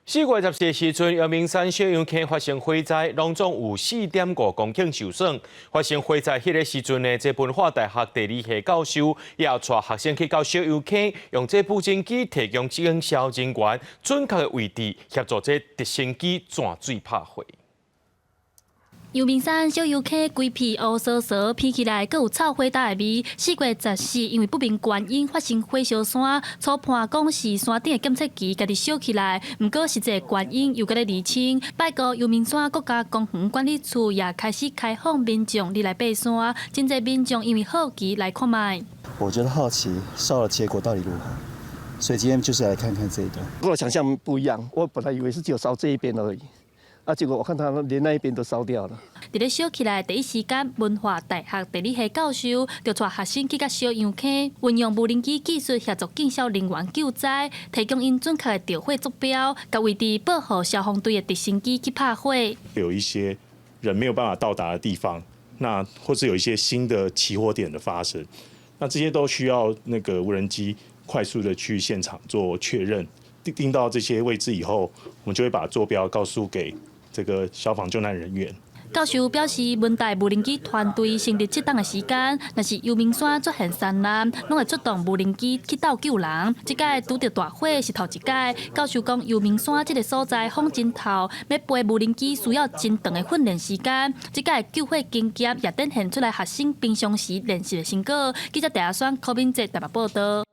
4月14日时阵，阳明山小杨溪发生火灾，拢总有4.5公顷受损。发生火灾迄个时阵呢，这文化大学第2系教授也带学生去到小杨溪，用这无人机提供警消人员准确的位置，协助这直升机转水拍火。阳明山小杨溪规片乌糟糟，闻起来阁有臭火大的味。4月14日，因为不明原因发生火烧山，初判讲是山顶的检测器家己烧起来，不过实际原因又搁咧厘清。拜过阳明山国家公园管理处也开始开放民众入来爬山，真侪民众因为好奇来看卖。我觉得好奇烧的结果到底如何，所以今天就是来看看这一段。跟我想象不一样，我本来以为是只有烧这一边而已。结果我看他连那一边都烧掉了。伫咧烧起来第一时间，文化大学第2系教授就带学生去到小杨溪，运用无人机技术协助警消人员救灾，提供因准确的调火坐标，甲位置保护消防队的直升机去拍火。有一些人没有办法到达的地方，那或是有一些新的起火点的发生，那这些都需要那个无人机快速的去现场做确认，定到这些位置以后，我们就会把坐标告诉给这个消防救难人员。教授表示，文大无人机团队成立这档的时间，若是阳明山出现山难，拢会出动无人机去斗救人。这届拄着大火是头一届。教授讲，阳明山这个所在风真透，要飞无人机需要真长的训练时间。这届救火经验也展现出来学生平常时练习的成果。记者戴亚轩、柯敏哲台北报道。